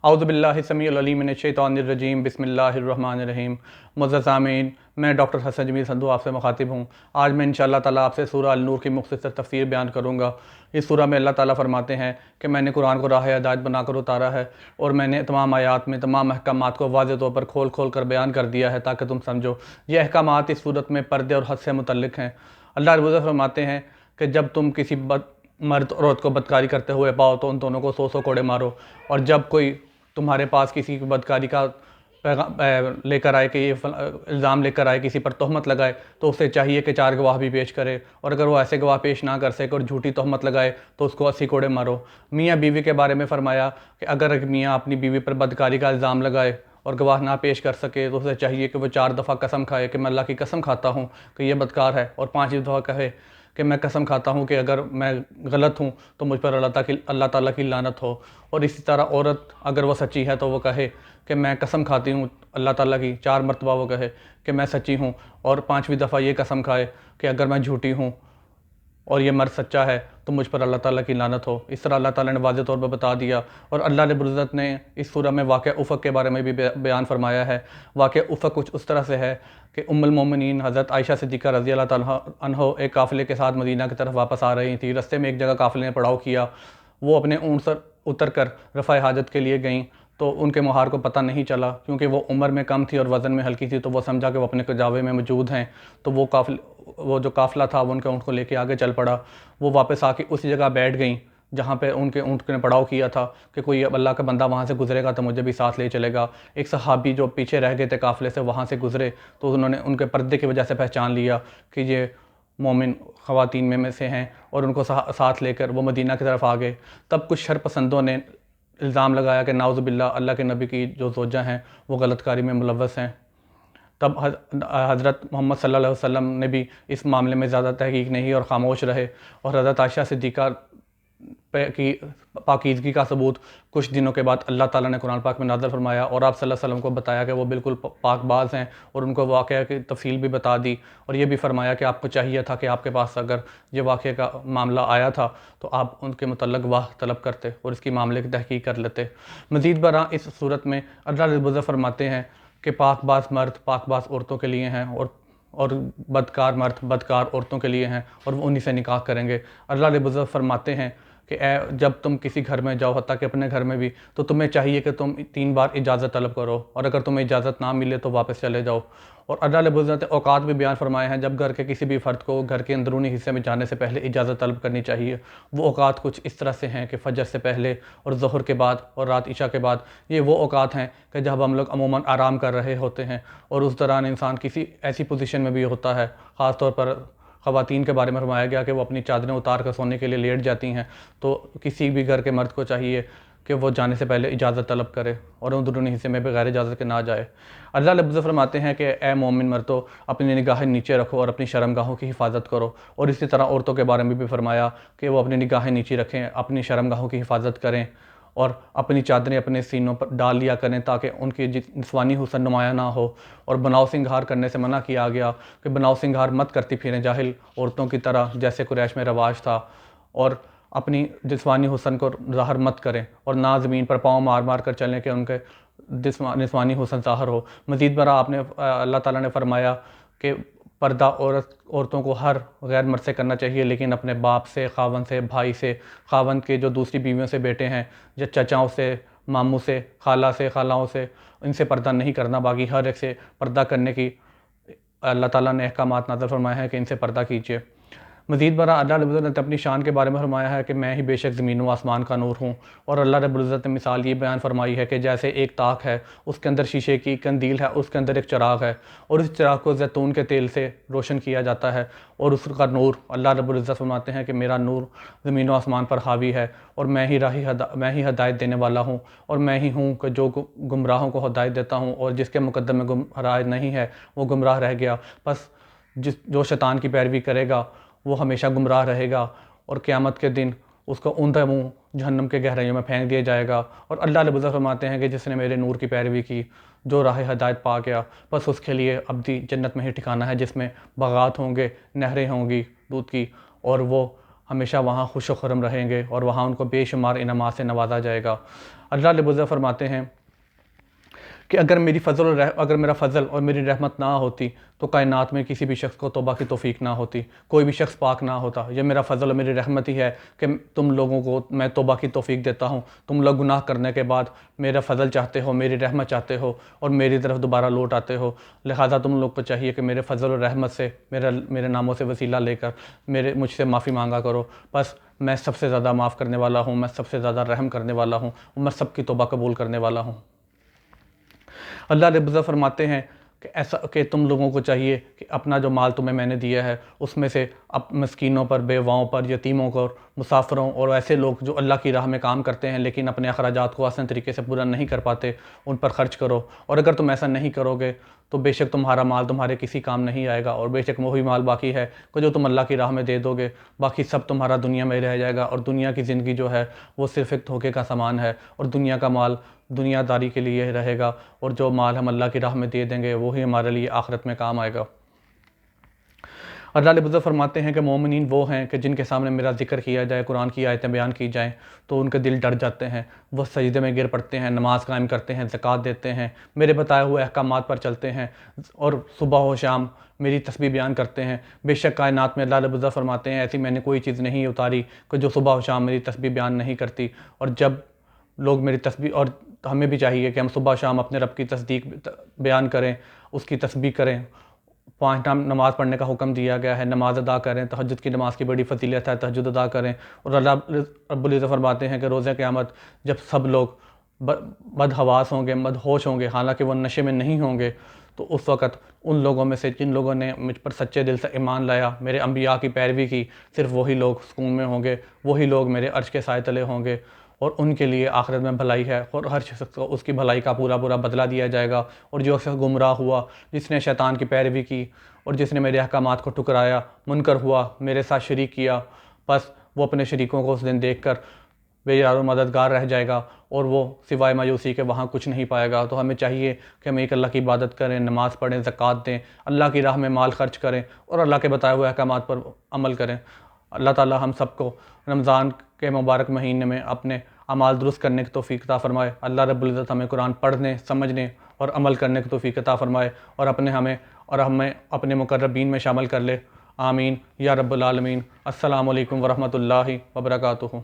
اعوذ باللہ السمیع العلیم من الشیطان الرجیم بسم اللہ الرحمن الرحیم۔ معزز سامعین، میں ڈاکٹر حسن جمیل سندھو آپ سے مخاطب ہوں۔ آج میں انشاءاللہ تعالیٰ آپ سے سورہ النور کی مختصر تفسیر بیان کروں گا۔ اس سورہ میں اللہ تعالیٰ فرماتے ہیں کہ میں نے قرآن کو راہ ہدایت بنا کر اتارا ہے، اور میں نے تمام آیات میں تمام احکامات کو واضح طور پر کھول کھول کر بیان کر دیا ہے تاکہ تم سمجھو۔ یہ احکامات اس صورت میں پردے اور حد سے متعلق ہیں۔ اللہ رب العزت فرماتے ہیں کہ جب تم کسی مرد اور عورت کو بدکاری کرتے ہوئے پاؤ تو ان دونوں کو 100 کوڑے مارو، اور جب کوئی تمہارے پاس کسی بدکاری کا لے کر آئے کہ یہ الزام لے کر آئے، کسی پر تہمت لگائے، تو اسے چاہیے کہ 4 گواہ بھی پیش کرے، اور اگر وہ ایسے گواہ پیش نہ کر سکے اور جھوٹی تہمت لگائے تو اس کو 80 کوڑے مارو۔ میاں بیوی کے بارے میں فرمایا کہ اگر ایک میاں اپنی بیوی پر بدکاری کا الزام لگائے اور گواہ نہ پیش کر سکے تو اسے چاہیے کہ وہ 4 دفعہ قسم کھائے کہ میں اللہ کی قسم کھاتا ہوں کہ یہ بدکار ہے، اور 5 دفعہ کہے کہ میں قسم کھاتا ہوں کہ اگر میں غلط ہوں تو مجھ پر اللہ تعالیٰ کی لعنت ہو۔ اور اسی طرح عورت اگر وہ سچی ہے تو وہ کہے کہ میں قسم کھاتی ہوں اللہ تعالیٰ کی، 4 مرتبہ وہ کہے کہ میں سچی ہوں، اور 5ویں دفعہ یہ قسم کھائے کہ اگر میں جھوٹی ہوں اور یہ مرد سچا ہے تو مجھ پر اللہ تعالیٰ کی لعنت ہو۔ اس طرح اللہ تعالیٰ نے واضح طور پر بتا دیا۔ اور اللہ رب العزت نے اس سورہ میں واقعہ افق کے بارے میں بھی بیان فرمایا ہے۔ واقعہ افق کچھ اس طرح سے ہے کہ ام المومنین حضرت عائشہ صدیقہ رضی اللہ تعالیٰ عنہ ایک قافلے کے ساتھ مدینہ کی طرف واپس آ رہی تھیں۔ رستے میں ایک جگہ قافلے نے پڑاؤ کیا، وہ اپنے اونٹ سے اتر کر رفع حاجت کے لیے گئیں تو ان کے مہار کو پتہ نہیں چلا، کیونکہ وہ عمر میں کم تھی اور وزن میں ہلکی تھی، تو وہ سمجھا کہ وہ اپنے کجاوے میں موجود ہیں، تو وہ جو قافلہ تھا وہ ان کے اونٹ کو لے کے آگے چل پڑا۔ وہ واپس آ کے اسی جگہ بیٹھ گئیں جہاں پہ ان کے اونٹ نے پڑاؤ کیا تھا کہ کوئی اللہ کا بندہ وہاں سے گزرے گا تو مجھے بھی ساتھ لے چلے گا۔ ایک صحابی جو پیچھے رہ گئے تھے قافلے سے وہاں سے گزرے تو انہوں نے ان کے پردے کی وجہ سے پہچان لیا کہ یہ مومن خواتین میں سے ہیں، اور ان کو ساتھ لے کر وہ مدینہ کی طرف آ گئے۔ تب کچھ شر پسندوں نے الزام لگایا کہ نعوذ باللہ اللہ کے نبی کی جو زوجہ ہیں وہ غلط کاری میں ملوث ہیں۔ تب حضرت محمد صلی اللہ علیہ وسلم نے بھی اس معاملے میں زیادہ تحقیق نہیں اور خاموش رہے، اور حضرت عائشہ صدیقہ کی پاکیزگی کا ثبوت کچھ دنوں کے بعد اللہ تعالیٰ نے قرآن پاک میں نازل فرمایا، اور آپ صلی اللہ علیہ وسلم کو بتایا کہ وہ بالکل پاک باز ہیں، اور ان کو واقعہ کی تفصیل بھی بتا دی، اور یہ بھی فرمایا کہ آپ کو چاہیے تھا کہ آپ کے پاس اگر یہ واقعہ کا معاملہ آیا تھا تو آپ ان کے متعلق گواہ طلب کرتے اور اس کی معاملے کی تحقیق کر لیتے۔ مزید برآں اس صورت میں اللہ رب العزت فرماتے ہیں کہ پاک باز مرد پاک باز عورتوں کے لیے ہیں، اور بدکار مرد بدکار عورتوں کے لیے ہیں، اور وہ انہی سے نکاح کریں گے۔ اللہ رب العزت فرماتے ہیں کہ جب تم کسی گھر میں جاؤ، حتیٰ کہ اپنے گھر میں بھی، تو تمہیں چاہیے کہ تم 3 بار اجازت طلب کرو، اور اگر تمہیں اجازت نہ ملے تو واپس چلے جاؤ۔ اور اللہ رب العزت نے اوقات بھی بیان فرمائے ہیں جب گھر کے کسی بھی فرد کو گھر کے اندرونی حصے میں جانے سے پہلے اجازت طلب کرنی چاہیے۔ وہ اوقات کچھ اس طرح سے ہیں کہ فجر سے پہلے اور ظہر کے بعد اور رات عشاء کے بعد۔ یہ وہ اوقات ہیں کہ جب ہم لوگ عموماً آرام کر رہے ہوتے ہیں، اور اس دوران انسان کسی ایسی پوزیشن میں بھی ہوتا ہے، خاص طور پر خواتین کے بارے میں فرمایا گیا کہ وہ اپنی چادریں اتار کر سونے کے لیے لیٹ جاتی ہیں، تو کسی بھی گھر کے مرد کو چاہیے کہ وہ جانے سے پہلے اجازت طلب کرے اور اندرونی حصے میں بغیر اجازت کے نہ جائے۔ اللہ رب العزت فرماتے ہیں کہ اے مومن مردو، اپنی نگاہیں نیچے رکھو اور اپنی شرمگاہوں کی حفاظت کرو۔ اور اسی طرح عورتوں کے بارے میں بھی فرمایا کہ وہ اپنی نگاہیں نیچے رکھیں، اپنی شرمگاہوں کی حفاظت کریں، اور اپنی چادریں اپنے سینوں پر ڈال لیا کریں تاکہ ان کی جسمانی حسن نمایاں نہ ہو۔ اور بناؤ سنگھار کرنے سے منع کیا گیا کہ بناؤ سنگھار مت کرتی پھریں جاہل عورتوں کی طرح جیسے قریش میں رواج تھا، اور اپنی جسمانی حسن کو ظاہر مت کریں، اور نہ زمین پر پاؤں مار مار کر چلیں کہ ان کے جسمانی حسن ظاہر ہو۔ مزید برآں اللہ تعالیٰ نے فرمایا کہ پردہ عورتوں کو ہر غیر مرد سے کرنا چاہیے، لیکن اپنے باپ سے، خاوند سے، بھائی سے، خاوند کے جو دوسری بیویوں سے بیٹے ہیں، یا چچاؤں سے، ماموں سے، خالہ سے، خالاؤں سے، ان سے پردہ نہیں کرنا۔ باقی ہر ایک سے پردہ کرنے کی اللہ تعالیٰ نے احکامات نازل فرمائے ہیں کہ ان سے پردہ کیجیے۔ مزید برآں اللہ رب العزت نے اپنی شان کے بارے میں فرمایا ہے کہ میں ہی بے شک زمین و آسمان کا نور ہوں۔ اور اللہ رب العزت نے مثال یہ بیان فرمائی ہے کہ جیسے ایک طاق ہے، اس کے اندر شیشے کی قندیل ہے، اس کے اندر ایک چراغ ہے، اور اس چراغ کو زیتون کے تیل سے روشن کیا جاتا ہے، اور اس کا نور اللہ رب العزت فرماتے ہیں کہ میرا نور زمین و آسمان پر حاوی ہے، اور میں ہی ہدایت دینے والا ہوں، اور میں ہی ہوں کہ جو گمراہوں کو ہدایت دیتا ہوں، اور جس کے مقدم میں گمراہ نہیں ہے وہ گمراہ رہ گیا۔ پس جو شیطان کی پیروی کرے گا وہ ہمیشہ گمراہ رہے گا، اور قیامت کے دن اس کو اوندا منہ جہنم کے گہرائیوں میں پھینک دیا جائے گا۔ اور اللہ رب العزت فرماتے ہیں کہ جس نے میرے نور کی پیروی کی، جو راہ ہدایت پا گیا، بس اس کے لیے ابدی جنت میں ہی ٹھکانہ ہے، جس میں باغات ہوں گے، نہریں ہوں گی دودھ کی، اور وہ ہمیشہ وہاں خوش و خرم رہیں گے، اور وہاں ان کو بے شمار انعامات سے نوازا جائے گا۔ اللہ رب العزت فرماتے ہیں کہ اگر میرا فضل اور میری رحمت نہ ہوتی تو کائنات میں کسی بھی شخص کو توبہ کی توفیق نہ ہوتی، کوئی بھی شخص پاک نہ ہوتا۔ یہ میرا فضل اور میری رحمت ہی ہے کہ تم لوگوں کو میں توبہ کی توفیق دیتا ہوں، تم لوگ گناہ کرنے کے بعد میرا فضل چاہتے ہو، میری رحمت چاہتے ہو اور میری طرف دوبارہ لوٹ آتے ہو۔ لہٰذا تم لوگ کو چاہیے کہ میرے فضل اور رحمت سے میرے ناموں سے وسیلہ لے کر مجھ سے معافی مانگا کرو۔ بس میں سب سے زیادہ معاف کرنے والا ہوں، میں سب سے زیادہ رحم کرنے والا ہوں اور میں سب کی توبہ قبول کرنے والا ہوں۔ اللہ رب العزت فرماتے ہیں کہ تم لوگوں کو چاہیے کہ اپنا جو مال تمہیں میں نے دیا ہے اس میں سے مسکینوں پر، بیواؤں پر، یتیموں پر، مسافروں اور ایسے لوگ جو اللہ کی راہ میں کام کرتے ہیں لیکن اپنے اخراجات کو آسان طریقے سے پورا نہیں کر پاتے، ان پر خرچ کرو۔ اور اگر تم ایسا نہیں کرو گے تو بے شک تمہارا مال تمہارے کسی کام نہیں آئے گا، اور بے شک وہی مال باقی ہے کہ جو تم اللہ کی راہ میں دے دو گے، باقی سب تمہارا دنیا میں رہ جائے گا، اور دنیا کی زندگی جو ہے وہ صرف ایک دھوکے کا سامان ہے، اور دنیا کا مال دنیا داری کے لیے رہے گا، اور جو مال ہم اللہ کی راہ میں دے دیں گے وہی ہمارے لیے آخرت میں کام آئے گا۔ اللہ رب العزت فرماتے ہیں کہ مومنین وہ ہیں کہ جن کے سامنے میرا ذکر کیا جائے، قرآن کی آیتیں بیان کی جائیں تو ان کے دل ڈر جاتے ہیں، وہ سجدے میں گر پڑتے ہیں، نماز قائم کرتے ہیں، زکوٰۃ دیتے ہیں، میرے بتائے ہوئے احکامات پر چلتے ہیں، اور صبح و شام میری تسبیح بیان کرتے ہیں۔ بے شک کائنات میں اللہ رب العزت فرماتے ہیں ایسی میں نے کوئی چیز نہیں اتاری کہ جو صبح و شام میری تسبیح بیان نہیں کرتی۔ اور جب لوگ میری تسبیح، اور ہمیں بھی چاہیے کہ ہم صبح شام اپنے رب کی تصدیق بیان کریں، اس کی تسبیح کریں۔ 5 ٹائم نماز پڑھنے کا حکم دیا گیا ہے، نماز ادا کریں، تہجد کی نماز کی بڑی فضیلت ہے، تہجد ادا کریں۔ اور اللہ رب العزت فرماتے ہیں کہ روز قیامت جب سب لوگ بدحواس ہوں گے، مدہوش ہوں گے، حالانکہ وہ نشے میں نہیں ہوں گے، تو اس وقت ان لوگوں میں سے جن لوگوں نے مجھ پر سچے دل سے ایمان لایا، میرے انبیاء کی پیروی کی، صرف وہی لوگ سکون میں ہوں گے، وہی لوگ میرے عرش کے سائے تلے ہوں گے، اور ان کے لیے آخرت میں بھلائی ہے، اور ہر شخص کو اس کی بھلائی کا پورا بدلہ دیا جائے گا۔ اور جو شخص گمراہ ہوا، جس نے شیطان کی پیروی کی اور جس نے میرے احکامات کو ٹکرایا، منکر ہوا، میرے ساتھ شریک کیا، بس وہ اپنے شریکوں کو اس دن دیکھ کر بے یار و مددگار رہ جائے گا، اور وہ سوائے مایوسی کے وہاں کچھ نہیں پائے گا۔ تو ہمیں چاہیے کہ ہم ایک اللہ کی عبادت کریں، نماز پڑھیں، زکوٰۃ دیں، اللہ کی راہ میں مال خرچ کریں، اور اللہ کے بتائے ہوئے احکامات پر عمل کریں۔ اللہ تعالی ہم سب کو رمضان کے مبارک مہینے میں اپنے اعمال درست کرنے کی توفیق عطا فرمائے۔ اللہ رب العزت ہمیں قرآن پڑھنے، سمجھنے اور عمل کرنے کی توفیق عطا فرمائے، اور ہمیں اپنے مقربین میں شامل کر لے۔ آمین یا رب العالمین۔ السلام علیکم ورحمۃ اللہ وبرکاتہ۔